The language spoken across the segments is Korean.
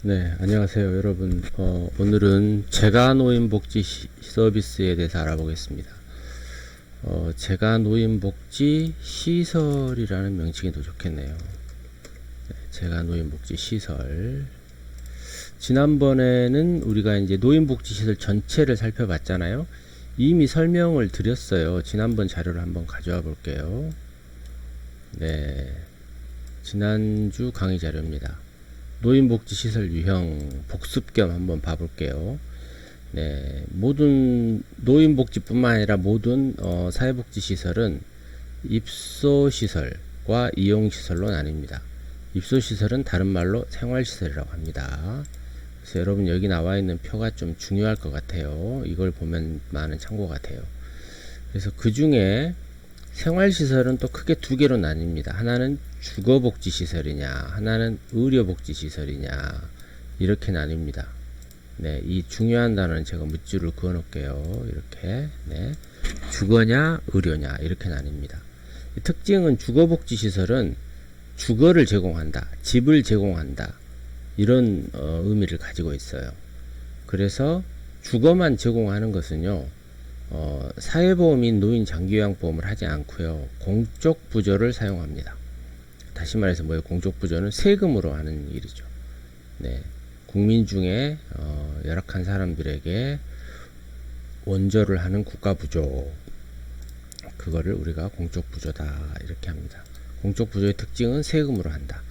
네, 안녕하세요, 여러분. 오늘은 재가노인복지 서비스에 대해서 알아보겠습니다. 재가노인복지 시설이라는 명칭이 더 좋겠네요. 네, 재가노인복지 시설. 지난번에는 우리가 이제 노인복지 시설 전체를 살펴봤잖아요. 이미 설명을 드렸어요. 지난번 자료를 한번 가져와 볼게요. 네, 지난주 강의 자료입니다. 노인복지시설 유형 복습 겸 한번 봐볼게요. 네, 모든 노인복지뿐만 아니라 모든 사회복지시설은 입소시설과 이용시설로 나뉩니다. 입소시설은 다른 말로 생활시설이라고 합니다. 그래서 여러분 여기 나와 있는 표가 좀 중요할 것 같아요. 이걸 보면 많은 참고가 돼요. 그래서 그 중에 생활시설은 또 크게 두 개로 나뉩니다. 하나는 주거복지시설이냐, 하나는 의료복지시설이냐, 이렇게 나뉩니다. 네, 이 중요한 단어는 제가 밑줄을 그어 놓을게요. 이렇게, 네. 주거냐, 의료냐, 이렇게 나뉩니다. 특징은 주거복지시설은 주거를 제공한다, 집을 제공한다, 이런 의미를 가지고 있어요. 그래서 주거만 제공하는 것은요, 사회보험인 노인장기요양보험을 하지 않고요, 공적부조를 사용합니다. 다시 말해서 뭐예요? 공적부조는 세금으로 하는 일이죠. 네, 국민 중에 열악한 사람들에게 원조를 하는 국가부조, 그거를 우리가 공적부조다 이렇게 합니다. 공적부조의 특징은 세금으로 한다.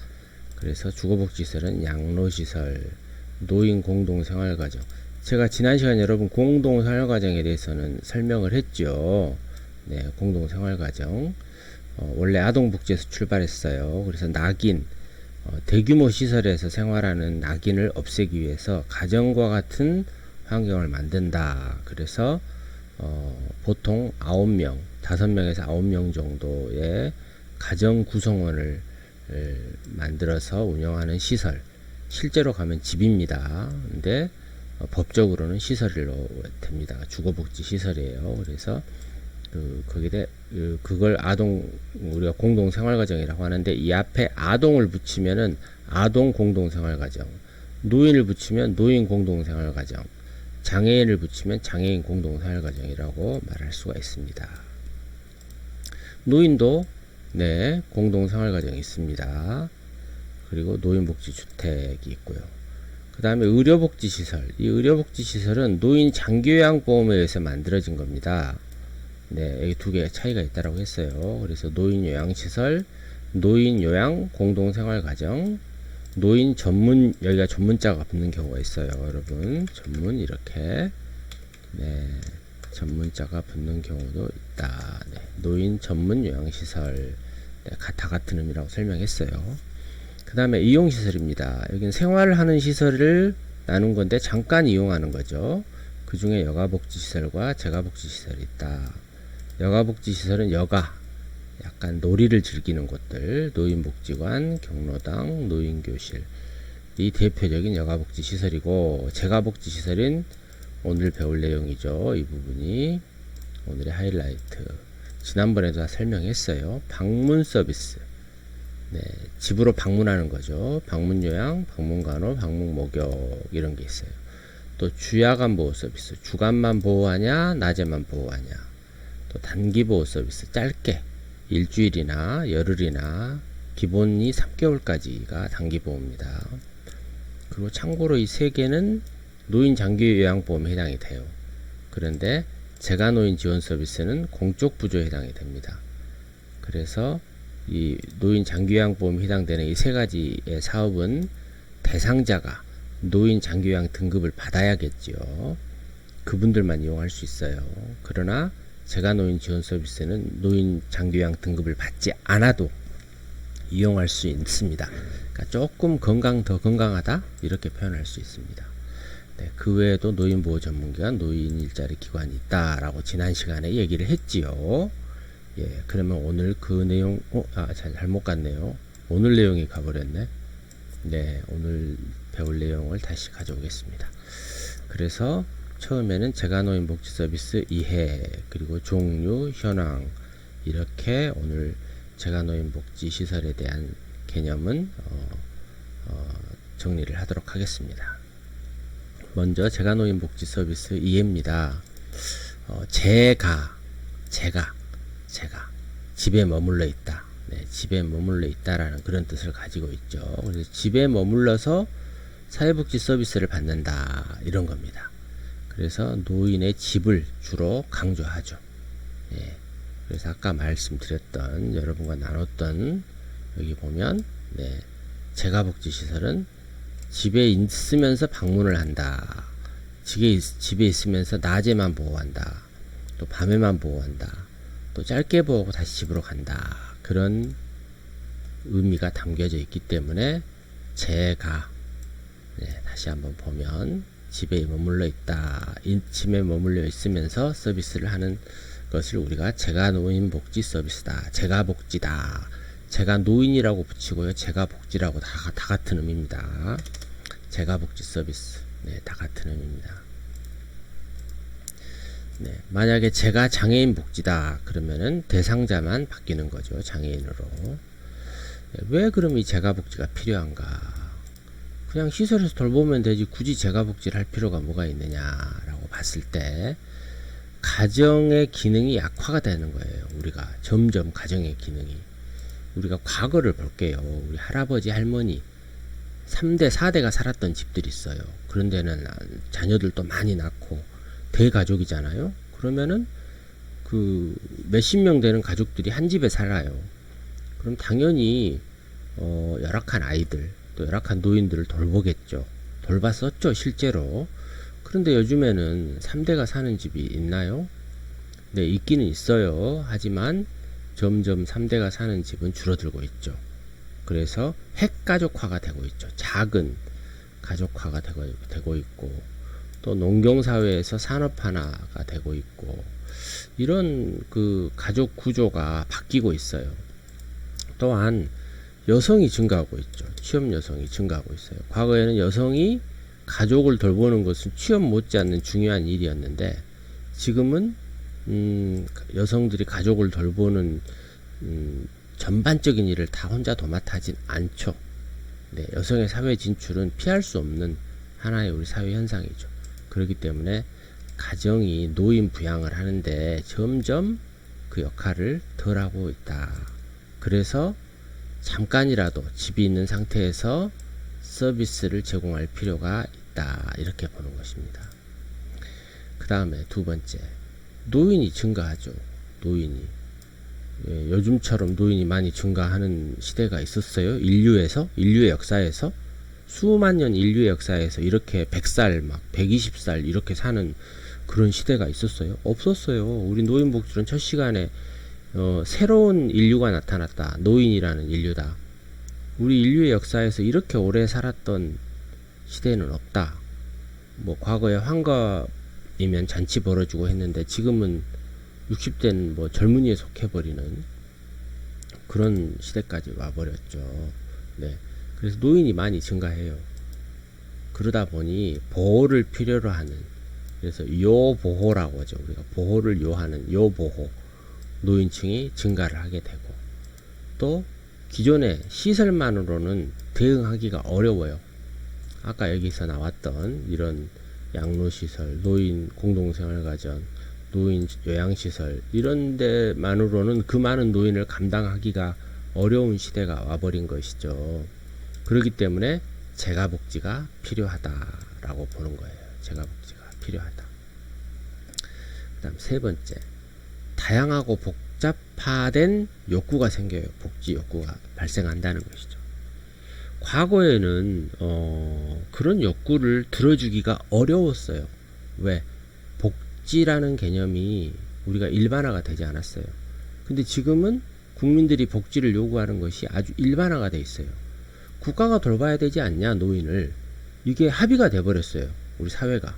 그래서 주거복지시설은 양로시설, 노인공동생활가정. 제가 지난 시간에 여러분 공동생활가정에 대해서는 설명을 했죠. 네, 공동생활가정. 원래 아동복지에서 출발했어요. 그래서 낙인, 대규모 시설에서 생활하는 낙인을 없애기 위해서 가정과 같은 환경을 만든다. 그래서 보통 9명, 5명에서 9명 정도의 가정 구성원을 만들어서 운영하는 시설. 실제로 가면 집입니다. 근데 법적으로는 시설로 됩니다. 주거복지 시설이에요. 그래서 거기에 그걸 우리가 공동생활가정이라고 하는데, 이 앞에 아동을 붙이면은 아동 공동생활가정, 노인을 붙이면 노인 공동생활가정, 장애인을 붙이면 장애인 공동생활가정이라고 말할 수가 있습니다. 노인도 네, 공동생활가정이 있습니다. 그리고 노인복지주택이 있고요. 그 다음에 의료복지시설. 이 의료복지시설은 노인 장기요양보험에 의해서 만들어진 겁니다. 네, 이 두 개의 차이가 있다고 했어요. 그래서 노인요양시설, 노인요양 공동생활가정, 노인 전문, 여기가 전문자가 붙는 경우가 있어요. 여러분, 전문 이렇게, 네, 전문자가 붙는 경우도 있다. 네, 노인 전문 요양시설, 네, 다 같은 의미라고 설명했어요. 그 다음에 이용시설입니다. 여기는 생활을 하는 시설을 나눈 건데 잠깐 이용하는 거죠. 그 중에 여가복지시설과 재가복지시설이 있다. 여가복지시설은 여가, 약간 놀이를 즐기는 곳들, 노인복지관, 경로당, 노인교실, 이 대표적인 여가복지시설이고, 재가복지시설인 오늘 배울 내용이죠. 이 부분이 오늘의 하이라이트. 지난번에도 다 설명했어요. 방문 서비스. 네, 집으로 방문하는 거죠. 방문요양, 방문간호, 방문목욕, 이런 게 있어요. 또 주야간 보호 서비스. 주간만 보호하냐, 낮에만 보호하냐. 또 단기 보호 서비스. 짧게 일주일이나 열흘이나 기본이 3개월까지가 단기 보호입니다. 그리고 참고로 이 세 개는 노인 장기 요양보험에 해당이 돼요. 그런데 재가노인 지원 서비스는 공적 부조에 해당이 됩니다. 그래서 이 노인 장기요양보험에 해당되는 이 세 가지의 사업은 대상자가 노인 장기요양 등급을 받아야겠지요. 그분들만 이용할 수 있어요. 그러나 재가노인 지원 서비스는 노인 장기요양 등급을 받지 않아도 이용할 수 있습니다. 그러니까 조금 더 건강하다 이렇게 표현할 수 있습니다. 네, 그 외에도 노인보호 전문기관, 노인 일자리 기관이 있다라고 지난 시간에 얘기를 했지요. 예, 그러면 오늘 그 내용, 잘못 갔네요. 오늘 내용이 가버렸네. 네, 오늘 배울 내용을 다시 가져오겠습니다. 그래서 처음에는 재가노인 복지 서비스 이해, 그리고 종류, 현황, 이렇게 오늘 재가노인 복지 시설에 대한 개념은 정리를 하도록 하겠습니다. 먼저 재가노인복지 서비스 이해입니다. 제가 집에 머물러 있다. 네, 집에 머물러 있다라는 그런 뜻을 가지고 있죠. 그래서 집에 머물러서 사회복지 서비스를 받는다 이런 겁니다. 그래서 노인의 집을 주로 강조하죠. 예, 그래서 아까 말씀드렸던 여러분과 나눴던 여기 보면 네, 재가복지시설은 집에 있으면서 방문을 한다. 집에 있으면서 낮에만 보호한다. 또 밤에만 보호한다. 또 짧게 보호하고 다시 집으로 간다. 그런 의미가 담겨져 있기 때문에 제가 네, 다시 한번 보면 집에 머물러 있다. 집에 머물러 있으면서 서비스를 하는 것을 우리가 재가노인복지 서비스다. 재가복지다. 제가 노인이라고 붙이고요. 재가복지라고 다 같은 의미입니다. 재가복지 서비스. 네, 다 같은 의미입니다. 네, 만약에 제가 장애인 복지다 그러면은 대상자만 바뀌는 거죠. 장애인으로. 네, 왜 그럼 이 재가복지가 필요한가? 그냥 시설에서 돌보면 되지 굳이 재가복지를 할 필요가 뭐가 있느냐라고 봤을 때 가정의 기능이 약화가 되는 거예요. 우리가 점점 가정의 기능이. 우리가 과거를 볼게요. 우리 할아버지 할머니 3대 4대가 살았던 집들이 있어요. 그런 데는 자녀들도 많이 낳고 대가족이잖아요. 그러면은 그 몇십 명 되는 가족들이 한 집에 살아요. 그럼 당연히 열악한 아이들 또 열악한 노인들을 돌보겠죠. 돌봤었죠 실제로. 그런데 요즘에는 3대가 사는 집이 있나요? 네, 있기는 있어요. 하지만 점점 3대가 사는 집은 줄어들고 있죠. 그래서 핵가족화가 되고 있죠. 작은 가족화가 되고 있고 또 농경사회에서 산업화가 되고 있고 이런 그 가족 구조가 바뀌고 있어요. 또한 여성이 증가하고 있죠. 취업 여성이 증가하고 있어요. 과거에는 여성이 가족을 돌보는 것은 취업 못지않는 중요한 일이었는데 지금은 여성들이 가족을 돌보는 전반적인 일을 다 혼자 도맡아 하진 않죠. 네, 여성의 사회 진출은 피할 수 없는 하나의 우리 사회 현상이죠. 그렇기 때문에 가정이 노인 부양을 하는데 점점 그 역할을 덜 하고 있다. 그래서 잠깐이라도 집이 있는 상태에서 서비스를 제공할 필요가 있다. 이렇게 보는 것입니다. 그 다음에 두 번째, 노인이 증가하죠. 노인이. 예, 요즘처럼 노인이 많이 증가하는 시대가 있었어요. 인류의 역사에서 수만 년 인류의 역사에서 이렇게 100살 막 120살 이렇게 사는 그런 시대가 있었어요? 없었어요. 우리 노인복지는 첫 시간에 새로운 인류가 나타났다. 노인이라는 인류다. 우리 인류의 역사에서 이렇게 오래 살았던 시대는 없다. 뭐 과거에 환갑이면 잔치 벌어주고 했는데 지금은 60대는 뭐 젊은이에 속해버리는 그런 시대까지 와버렸죠. 네. 그래서 노인이 많이 증가해요. 그러다 보니 보호를 필요로 하는, 그래서 요보호라고 하죠. 우리가 보호를 요하는 요보호 노인층이 증가를 하게 되고, 또 기존의 시설만으로는 대응하기가 어려워요. 아까 여기서 나왔던 이런 양로시설, 노인 공동생활가정, 노인 요양시설 이런 데만으로는 그 많은 노인을 감당하기가 어려운 시대가 와버린 것이죠. 그렇기 때문에 재가복지가 필요하다라고 보는 거예요. 재가복지가 필요하다. 그 다음 세 번째, 다양하고 복잡화된 욕구가 생겨요. 복지 욕구가 발생한다는 것이죠. 과거에는 그런 욕구를 들어주기가 어려웠어요. 왜? 복지라는 개념이 우리가 일반화가 되지 않았어요. 근데 지금은 국민들이 복지를 요구하는 것이 아주 일반화가 돼 있어요. 국가가 돌봐야 되지 않냐, 노인을. 이게 합의가 돼버렸어요. 우리 사회가.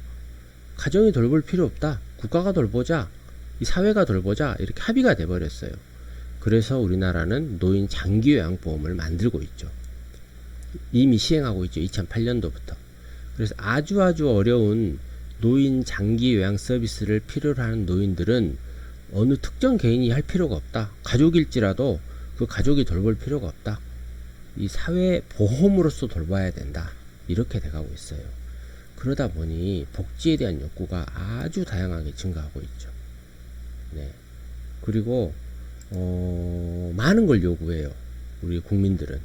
가정이 돌볼 필요 없다. 국가가 돌보자. 이 사회가 돌보자. 이렇게 합의가 돼버렸어요. 그래서 우리나라는 노인 장기요양보험을 만들고 있죠. 이미 시행하고 있죠. 2008년도부터. 그래서 아주 어려운 노인 장기요양 서비스를 필요로 하는 노인들은 어느 특정 개인이 할 필요가 없다. 가족일지라도 그 가족이 돌볼 필요가 없다. 이 사회 보험으로서 돌봐야 된다. 이렇게 돼가고 있어요. 그러다 보니 복지에 대한 욕구가 아주 다양하게 증가하고 있죠. 네. 그리고 많은 걸 요구해요. 우리 국민들은.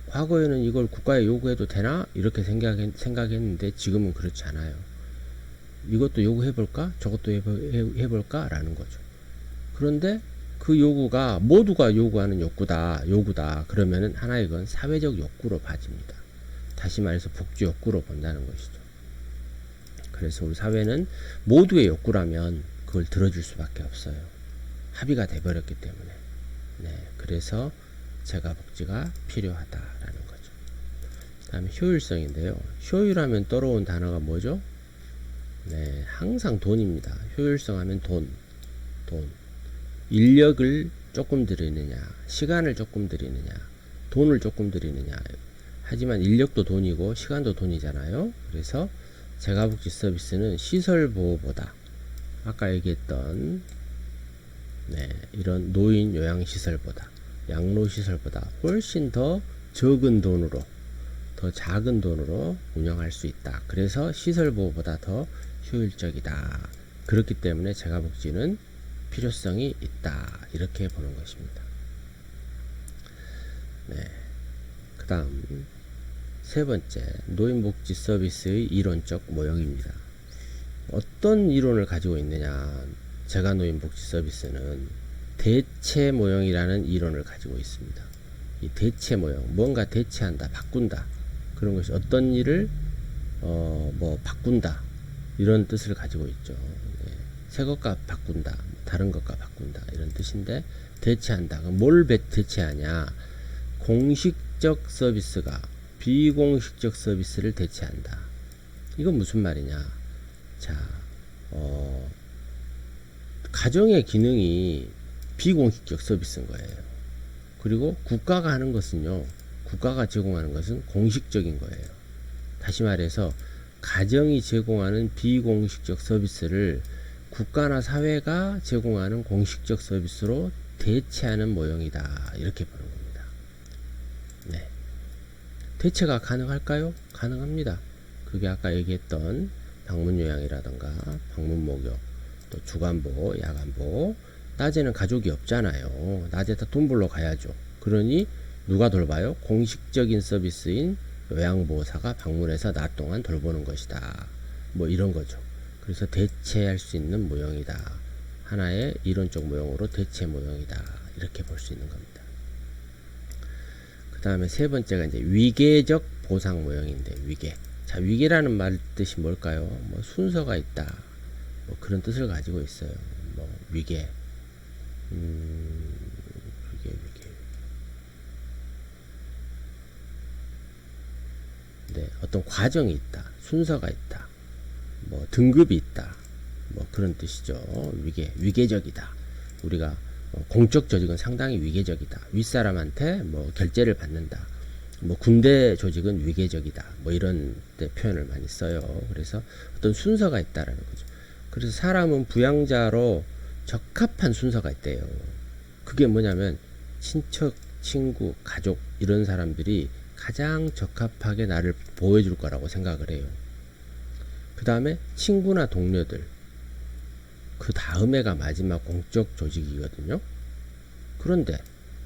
과거에는 이걸 국가에 요구해도 되나? 이렇게 생각했는데 지금은 그렇지 않아요. 이것도 요구해볼까? 저것도 해볼까? 라는 거죠. 그런데 그 요구가 모두가 요구하는 요구다. 그러면은 하나의 건 사회적 욕구로 봐집니다. 다시 말해서 복지 욕구로 본다는 것이죠. 그래서 우리 사회는 모두의 욕구라면 그걸 들어줄 수밖에 없어요. 합의가 돼버렸기 때문에. 네, 그래서 재가복지가 필요하다라는 거죠. 다음에 효율성인데요. 효율하면 떠오르는 단어가 뭐죠? 네, 항상 돈입니다. 효율성 하면 돈. 인력을 조금 들이느냐, 시간을 조금 들이느냐, 돈을 조금 들이느냐. 하지만 인력도 돈이고 시간도 돈이잖아요. 그래서 재가복지 서비스는 시설보호보다 아까 얘기했던 이런 노인 요양시설보다 양로시설보다 훨씬 더 적은 돈으로 더 작은 돈으로 운영할 수 있다. 그래서 시설보호보다 더 효율적이다. 그렇기 때문에 재가복지는 필요성이 있다. 이렇게 보는 것입니다. 네. 그 다음 세 번째, 노인복지 서비스의 이론적 모형입니다. 어떤 이론을 가지고 있느냐? 재가노인복지 서비스는 대체 모형이라는 이론을 가지고 있습니다. 이 대체 모형, 뭔가 대체한다, 바꾼다. 그런 것이 어떤 일을 바꾼다. 이런 뜻을 가지고 있죠. 네. 새 것과 바꾼다, 다른 것과 바꾼다. 이런 뜻인데, 대체한다. 그럼 뭘 대체하냐? 공식적 서비스가 비공식적 서비스를 대체한다. 이건 무슨 말이냐? 자, 가정의 기능이 비공식적 서비스인 거예요. 그리고 국가가 하는 것은요, 국가가 제공하는 것은 공식적인 거예요. 다시 말해서 가정이 제공하는 비공식적 서비스를 국가나 사회가 제공하는 공식적 서비스로 대체하는 모형이다. 이렇게 보는 겁니다. 네. 대체가 가능할까요? 가능합니다. 그게 아까 얘기했던 방문요양이라던가 방문목욕, 또 주간보, 야간보. 낮에는 가족이 없잖아요. 낮에 다 돈 벌러 가야죠. 그러니 누가 돌봐요? 공식적인 서비스인 요양보호사가 방문해서 낮 동안 돌보는 것이다. 뭐 이런 거죠. 그래서 대체할 수 있는 모형이다. 하나의 이론적 모형으로 대체 모형이다. 이렇게 볼 수 있는 겁니다. 그 다음에 세 번째가 이제 위계적 보상 모형인데, 위계. 자, 위계라는 말 뜻이 뭘까요? 뭐 순서가 있다. 뭐 그런 뜻을 가지고 있어요. 뭐 위계. 위계. 네, 어떤 과정이 있다. 순서가 있다. 뭐 등급이 있다. 뭐 그런 뜻이죠. 위계적이다. 우리가 공적 조직은 상당히 위계적이다. 윗사람한테 뭐 결제를 받는다. 뭐 군대 조직은 위계적이다. 뭐 이런 때 표현을 많이 써요. 그래서 어떤 순서가 있다라는 거죠. 그래서 사람은 부양자로 적합한 순서가 있대요. 그게 뭐냐면 친척, 친구, 가족 이런 사람들이 가장 적합하게 나를 보호해줄 거라고 생각을 해요. 그 다음에 친구나 동료들, 그 다음에가 마지막 공적 조직이거든요. 그런데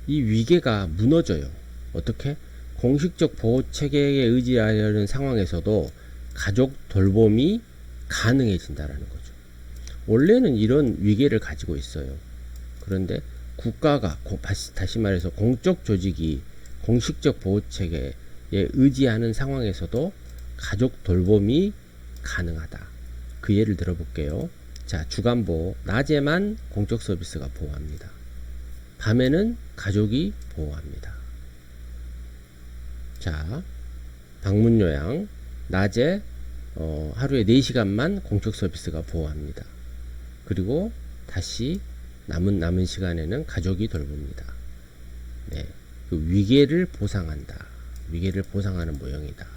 이 위계가 무너져요. 어떻게? 공식적 보호 체계에 의지하려는 상황에서도 가족 돌봄이 가능해진다라는 거죠. 원래는 이런 위계를 가지고 있어요. 그런데 국가가, 다시 말해서 공적 조직이 공식적 보호 체계에 의지하는 상황에서도 가족 돌봄이 가능하다. 그 예를 들어볼게요. 자, 주간보호. 낮에만 공적 서비스가 보호합니다. 밤에는 가족이 보호합니다. 자, 방문요양. 낮에 하루에 4시간만 공적 서비스가 보호합니다. 그리고 다시 남은 시간에는 가족이 돌봅니다. 네, 그 위계를 보상한다. 위계를 보상하는 모형이다.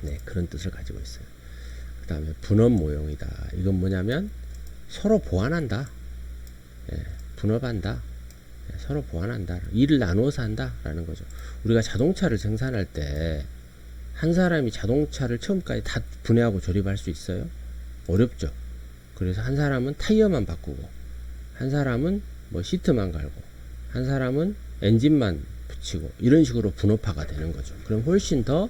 네, 그런 뜻을 가지고 있어요. 그 다음에 분업 모형이다. 이건 뭐냐면 서로 보완한다. 네, 분업한다. 네, 서로 보완한다. 일을 나누어서 한다 라는 거죠. 우리가 자동차를 생산할 때 한 사람이 자동차를 처음까지 다 분해하고 조립할 수 있어요? 어렵죠. 그래서 한 사람은 타이어만 바꾸고, 한 사람은 뭐 시트만 갈고, 한 사람은 엔진만 붙이고, 이런 식으로 분업화가 되는 거죠. 그럼 훨씬 더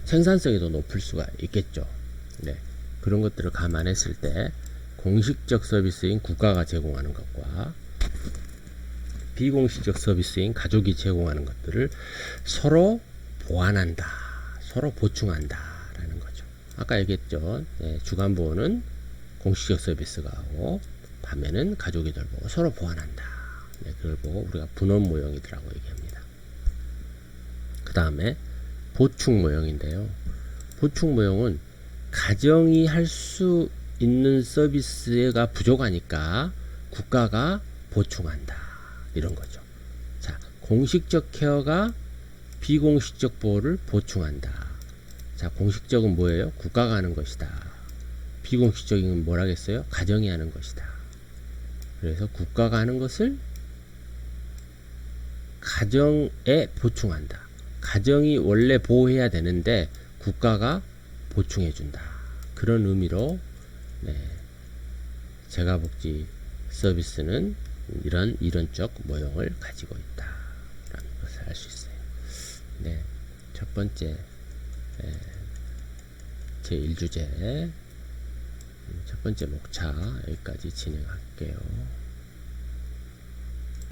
생산성이 더 높을 수가 있겠죠. 네. 그런 것들을 감안했을 때 공식적 서비스인 국가가 제공하는 것과 비공식적 서비스인 가족이 제공하는 것들을 서로 보완한다, 서로 보충한다 라는 거죠. 아까 얘기했죠. 네, 주간보호는 공식적 서비스가 하고 반면은 가족이들 보고 서로 보완한다. 네, 그걸 보고 우리가 분업 모형이라고 얘기합니다. 그 다음에 보충 모형인데요. 보충 모형은 가정이 할 수 있는 서비스가 부족하니까 국가가 보충한다. 이런 거죠. 자, 공식적 케어가 비공식적 보호를 보충한다. 자, 공식적은 뭐예요? 국가가 하는 것이다. 비공식적인 건 뭐라겠어요? 가정이 하는 것이다. 그래서 국가가 하는 것을 가정에 보충한다. 가정이 원래 보호해야 되는데 국가가 보충해준다. 그런 의미로 네, 재가복지 서비스는 이런 이론적 모형을 가지고 있다라는 것을 알 수 있어요. 네, 첫 번째 제 1주제 첫 번째 목차 여기까지 진행할게요.